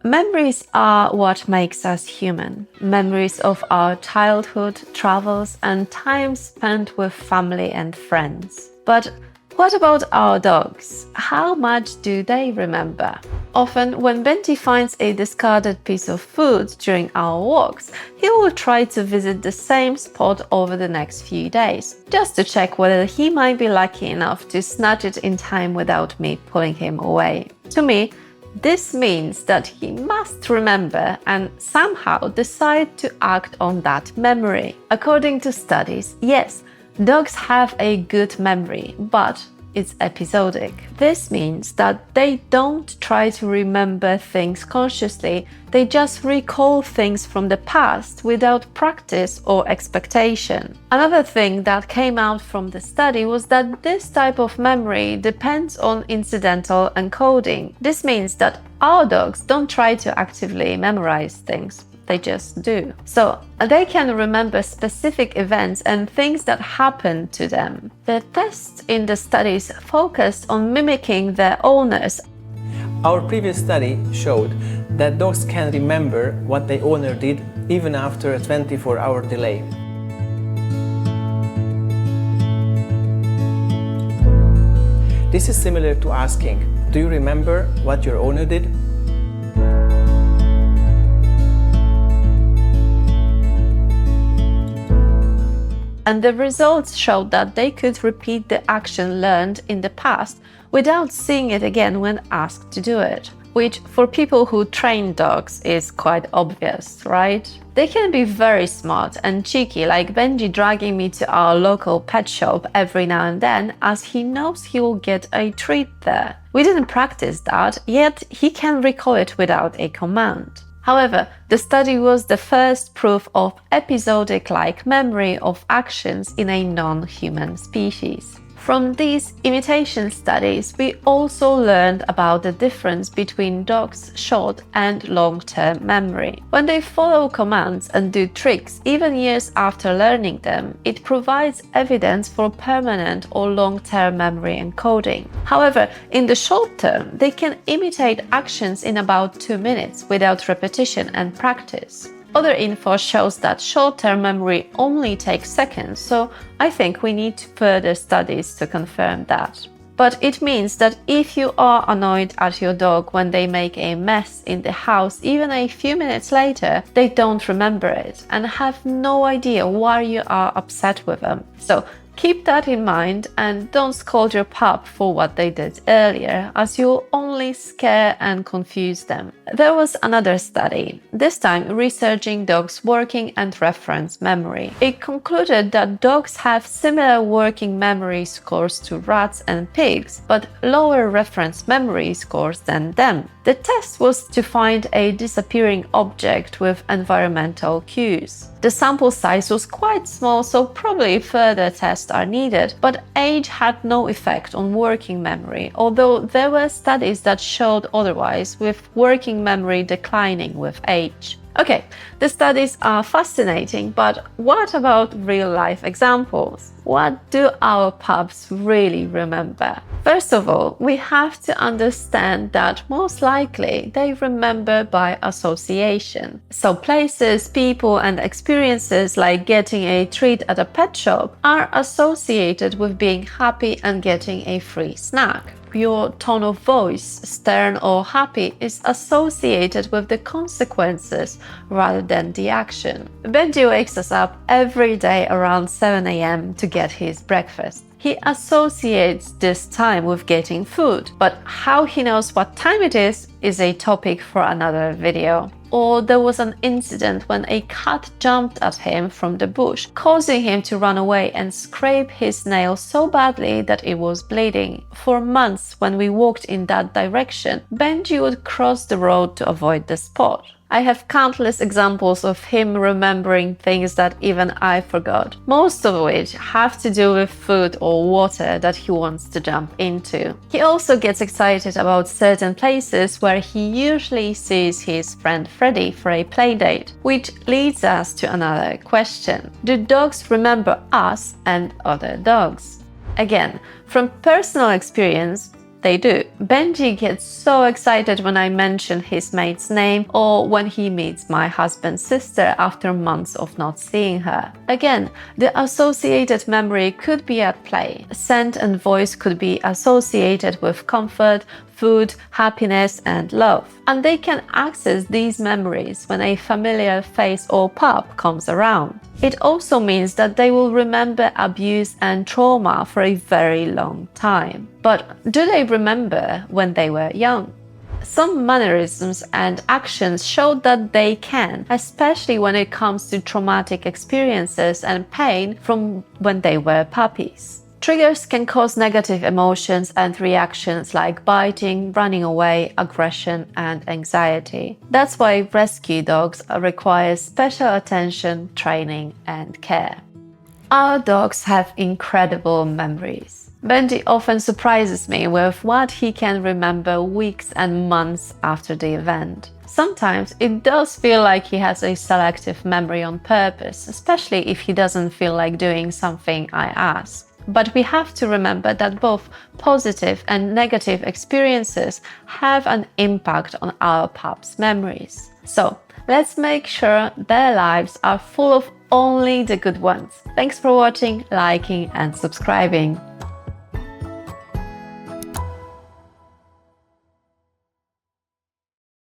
Memories are what makes us human. Memories of our childhood, travels, and time spent with family and friends. But what about our dogs? How much do they remember? Often, when Benji finds a discarded piece of food during our walks, he will try to visit the same spot over the next few days, just to check whether he might be lucky enough to snatch it in time without me pulling him away. To me, this means that he must remember and somehow decide to act on that memory. According to studies, yes, dogs have a good memory, but it's episodic. This means that they don't try to remember things consciously, they just recall things from the past without practice or expectation. Another thing that came out from the study was that this type of memory depends on incidental encoding. This means that our dogs don't try to actively memorize things. They just do. So they can remember specific events and things that happened to them. The tests in the studies focused on mimicking their owners. Our previous study showed that dogs can remember what their owner did even after a 24-hour delay. This is similar to asking, do you remember what your owner did? And the results showed that they could repeat the action learned in the past without seeing it again when asked to do it, which for people who train dogs is quite obvious, right? They can be very smart and cheeky, like Benji dragging me to our local pet shop every now and then as he knows he will get a treat there. We didn't practice that, yet he can recall it without a command. However, the study was the first proof of episodic-like memory of actions in a non-human species. From these imitation studies, we also learned about the difference between dogs' short and long-term memory. When they follow commands and do tricks, even years after learning them, it provides evidence for permanent or long-term memory encoding. However, in the short term, they can imitate actions in about 2 minutes without repetition and practice. Other info shows that short-term memory only takes seconds, so I think we need further studies to confirm that. But it means that if you are annoyed at your dog when they make a mess in the house even a few minutes later, they don't remember it and have no idea why you are upset with them. So keep that in mind and don't scold your pup for what they did earlier, as you'll only scare and confuse them. There was another study, this time researching dogs' working and reference memory. It concluded that dogs have similar working memory scores to rats and pigs, but lower reference memory scores than them. The test was to find a disappearing object with environmental cues. The sample size was quite small, so probably further tests are needed, but age had no effect on working memory, although there were studies that showed otherwise, with working memory declining with age. Okay, the studies are fascinating, but what about real-life examples? What do our pups really remember? First of all, we have to understand that most likely they remember by association. So places, people, and experiences like getting a treat at a pet shop are associated with being happy and getting a free snack. Your tone of voice, stern or happy, is associated with the consequences rather than the action. Benji wakes us up every day around 7 a.m. to get his breakfast. He associates this time with getting food, but how he knows what time it is a topic for another video. Or there was an incident when a cat jumped at him from the bush, causing him to run away and scrape his nail so badly that it was bleeding. For months, when we walked in that direction, Benji would cross the road to avoid the spot. I have countless examples of him remembering things that even I forgot, most of which have to do with food or water that he wants to jump into. He also gets excited about certain places where he usually sees his friend Freddy for a playdate, which leads us to another question. Do dogs remember us and other dogs? Again, from personal experience, they do. Benji gets so excited when I mention his mate's name or when he meets my husband's sister after months of not seeing her. Again, the associated memory could be at play. Scent and voice could be associated with comfort, food, happiness, and love. And they can access these memories when a familiar face or pup comes around. It also means that they will remember abuse and trauma for a very long time. But do they remember when they were young? Some mannerisms and actions show that they can, especially when it comes to traumatic experiences and pain from when they were puppies. Triggers can cause negative emotions and reactions like biting, running away, aggression, and anxiety. That's why rescue dogs require special attention, training, and care. Our dogs have incredible memories. Benji often surprises me with what he can remember weeks and months after the event. Sometimes it does feel like he has a selective memory on purpose, especially if he doesn't feel like doing something I ask. But we have to remember that both positive and negative experiences have an impact on our pups' memories. So let's make sure their lives are full of only the good ones. Thanks for watching, liking, and subscribing.